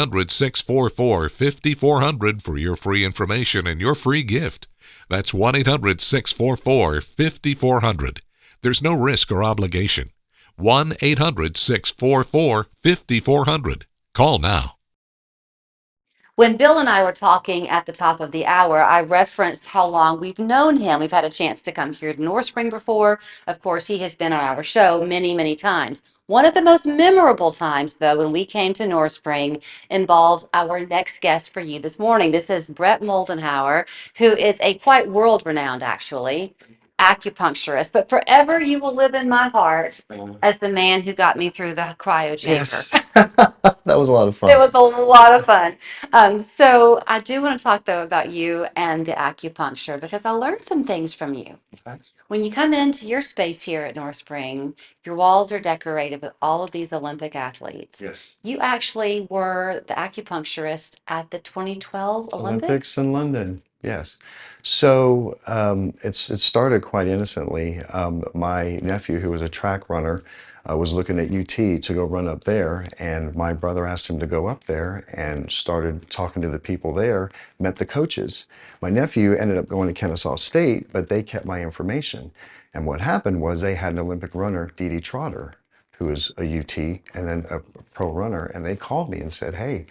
1-800-644-5400 for your free information and your free gift. That's 1-800-644-5400. There's no risk or obligation. 1-800-644-5400. Call now. When Bill and I were talking at the top of the hour, I referenced how long we've known him. We've had a chance to come here to Norspring before. Of course, he has been on our show many, many times. One of the most memorable times, though, when we came to Norspring involves our next guest for you this morning. This is Brett Moldenhauer, who is a quite world-renowned, actually, acupuncturist. But forever you will live in my heart as the man who got me through the cryo chamber. Yes. That was a lot of It fun. was a lot of fun. So I do want to talk though about you and the acupuncture because I learned some things from you. When you come into your space here at North Spring, your walls are decorated with all of these Olympic athletes. Yes. You actually were the acupuncturist at the 2012 Olympics Olympics. in London. Yes. So it started quite innocently. My nephew, who was a track runner, was looking at UT to go run up there, and my brother asked him to go up there and started talking to the people there, met the coaches. My nephew ended up going to Kennesaw State, but they kept my information. And what happened was they had an Olympic runner, Dee Trotter, who was a UT and then a pro runner, and they called me and said, "Hey,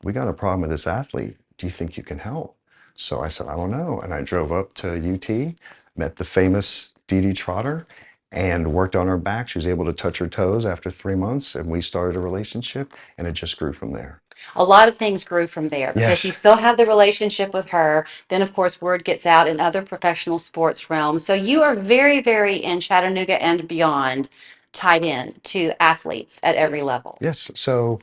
we got a problem with this athlete. Do you think you can help?" So I said, "I don't know." And I drove up to UT, met the famous Dee Trotter, and worked on her back. She was able to touch her toes after 3 months, and we started a relationship, and it just grew from there. A lot of things grew from there because you Yes. still have the relationship with her. Then, of course, word gets out in other professional sports realms. So you are very, very in Chattanooga and beyond tied in to athletes at every Yes. level. Yes. So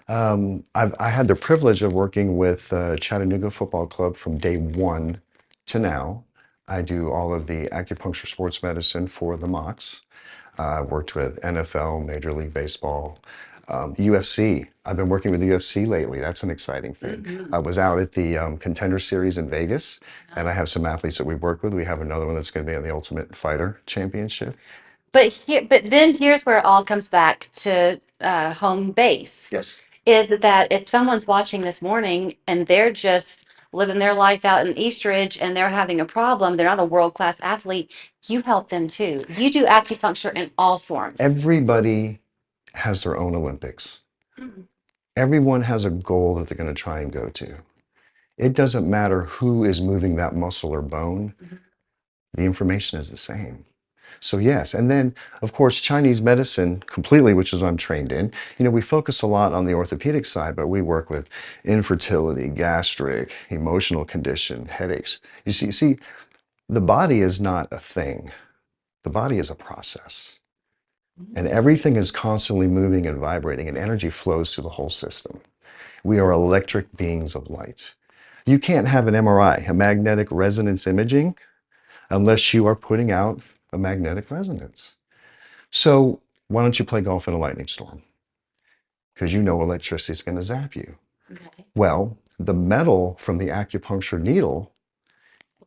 I had the privilege of working with Chattanooga Football Club from day one to now. I do all of the acupuncture sports medicine for the Mocs. I've worked with NFL, Major League Baseball, UFC. I've been working with the UFC lately. That's an exciting thing. I was out at the Contender Series in Vegas, and I have some athletes that we work with. We have another one that's going to be in the Ultimate Fighter Championship. But then here's where it all comes back to home base. Yes. Is that if someone's watching this morning and they're just living their life out in Eastridge and they're having a problem, they're not a world-class athlete, you help them too. You do acupuncture in all forms. Everybody has their own Olympics. Mhm. Everyone has a goal that they're going to try and go to. It doesn't matter who is moving that muscle or bone, the information is the same. So yes, and then of course Chinese medicine completely, which is what I'm trained in. We focus a lot on the orthopedic side, but we work with infertility, gastric, emotional condition, headaches. You see, the body is not a thing. The body is a process. And everything is constantly moving and vibrating, and energy flows through the whole system. We are electric beings of light. You can't have an MRI, a magnetic resonance imaging, unless you are putting out a magnetic resonance. So why don't you play golf in a lightning storm? Because you know electricity is going to zap you. Okay. Well, the metal from the acupuncture needle,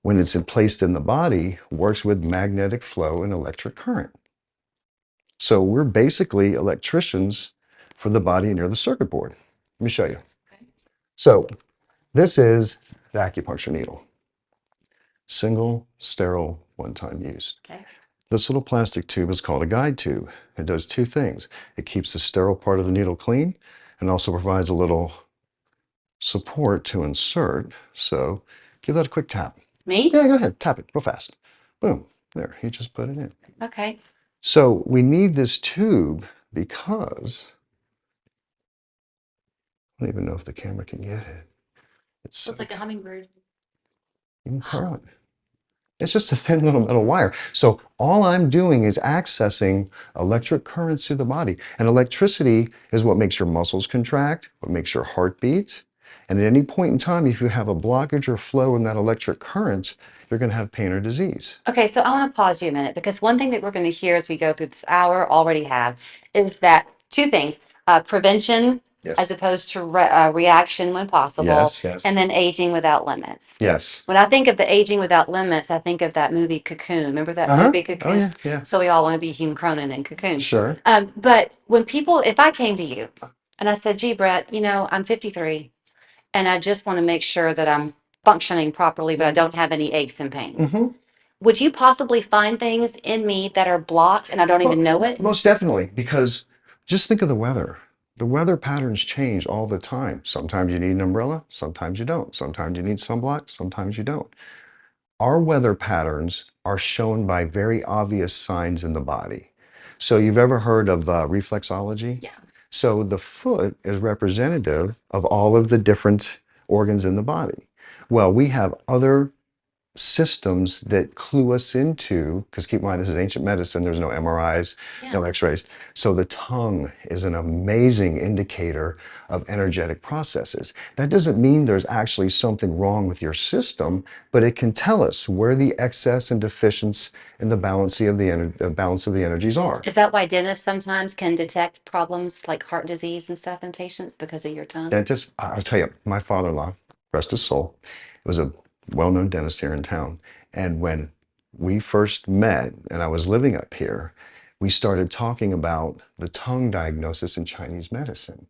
when it's placed in the body, works with magnetic flow and electric current. So we're basically electricians for the body near the circuit board. Let me show you. Okay. So this is the acupuncture needle. Single, sterile, one-time use. Okay. This little plastic tube is called a guide tube. It does two things. It keeps the sterile part of the needle clean and also provides a little support to insert. So give that a quick tap. Me? Yeah, go ahead. Tap it real fast. Boom. There, you just put it in. Okay. So we need this tube because I don't even know if the camera can get it. It's so Looks like a tight. hummingbird. You can curl it. It's just a thin little metal wire. So all I'm doing is accessing electric currents through the body. And electricity is what makes your muscles contract, what makes your heart beat. And at any point in time, if you have a blockage or flow in that electric current, you're going to have pain or disease. Okay, so I want to pause you a minute because one thing that we're going to hear as we go through this hour, already have, is that two things, prevention Yes. as opposed to reaction when possible, Yes, yes. and then aging without limits. Yes. When I think of the aging without limits, I think of that movie Cocoon. Remember that movie Oh, Cocoon? yeah, yeah. So we all want to be Hume Cronin in Cocoon. Sure. But when people, if I came to you And I said, gee, Brett, I'm 53 and I just want to make sure that I'm functioning properly, but I don't have any aches and pains. Would you possibly find things in me that are blocked and I don't even know it? Most definitely, because just think of the weather. The weather patterns change all the time. Sometimes you need an umbrella, sometimes you don't. Sometimes you need sunblock, sometimes you don't. Our weather patterns are shown by very obvious signs in the body. So you've ever heard of reflexology? Yeah. So the foot is representative of all of the different organs in the body. Well, we have other systems that clue us into, because keep in mind, this is ancient medicine, there's no MRIs, no x-rays. So the tongue is an amazing indicator of energetic processes. That doesn't mean there's actually something wrong with your system, but it can tell us where the excess and deficiency in the balance of the energies are. Is that why dentists sometimes can detect problems like heart disease and stuff in patients because of your tongue? Dentist, I'll tell you, my father-in-law, rest his soul, was a well-known dentist here in town. And when we first met and I was living up here, we started talking about the tongue diagnosis in Chinese medicine.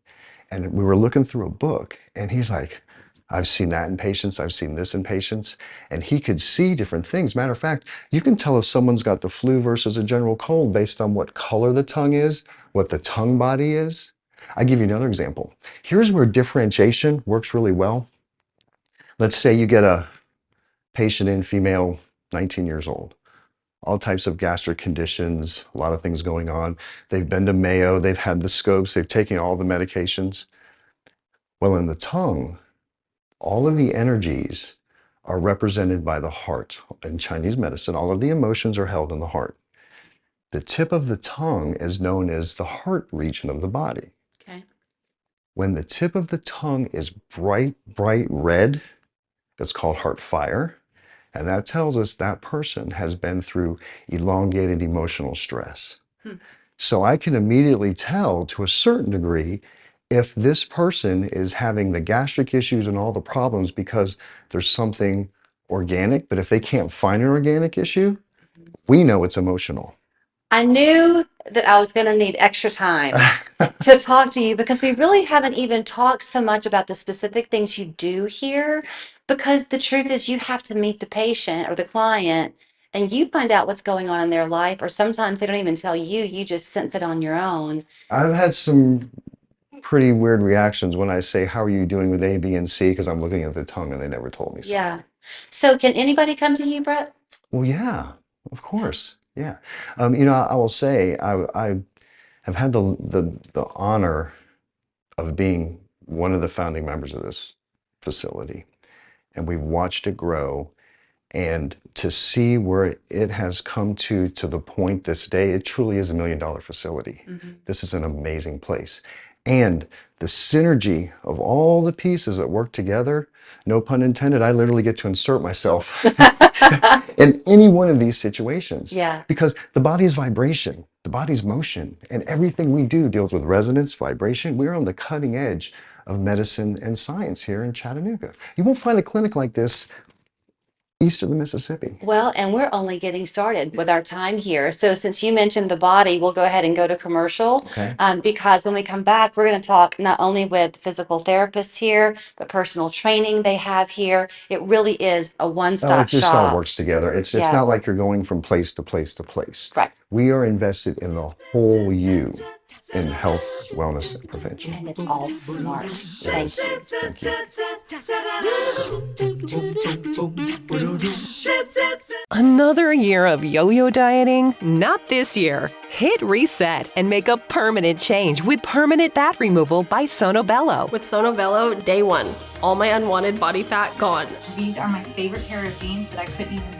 And we were looking through a book and he's like, I've seen that in patients, I've seen this in patients, and he could see different things. Matter of fact, you can tell if someone's got the flu versus a general cold based on what color the tongue is, what the tongue body is. I'll give you another example. Here's where differentiation works really well. Let's say you get a patient in, female, 19 years old, all types of gastric conditions, a lot of things going on. They've been to Mayo, they've had the scopes, they've taken all the medications. Well, in the tongue, all of the energies are represented by the heart. In Chinese medicine, all of the emotions are held in the heart. The tip of the tongue is known as the heart region of the body. Okay. When the tip of the tongue is bright, bright red, it's called heart fire. And that tells us that person has been through elongated emotional stress. So I can immediately tell to a certain degree if this person is having the gastric issues and all the problems because there's something organic, but if they can't find an organic issue, we know it's emotional. I knew that I was going to need extra time to talk to you because we really haven't even talked so much about the specific things you do here. Because the truth is, you have to meet the patient or the client and you find out what's going on in their life, or sometimes they don't even tell you, you just sense it on your own. I've had some pretty weird reactions when I say, how are you doing with A, B, and C? Because I'm looking at the tongue and they never told me so. Yeah. So, can anybody come to you, Brett? Well, yeah, of course. Yeah. I will say I have had the honor of being one of the founding members of this facility, and we've watched it grow. And to see where it has come to the point this day, it truly is $1 million facility. This is an amazing place. And the synergy of all the pieces that work together, no pun intended, I literally get to insert myself in any one of these situations. Yeah. Because the body's vibration, the body's motion, and everything we do deals with resonance, vibration. We're on the cutting edge of medicine and science here in Chattanooga. You won't find a clinic like this east of the Mississippi. Well, and we're only getting started with our time here. So since you mentioned the body, we'll go ahead and go to commercial. Okay. Because when we come back, we're going to talk not only with physical therapists here, but personal training they have here. It really is a Oh, one-stop it just all shop. works together. It's Yeah. not like you're going from place to place to place. Right. We are invested in the whole you in health, wellness, and prevention. And it's all smart. Thank you. Thank you. Another year of yo-yo dieting? Not this year. Hit reset and make a permanent change with permanent fat removal by Sonobello. With Sonobello, day one. All my unwanted body fat gone. These are my favorite pair of jeans that I couldn't even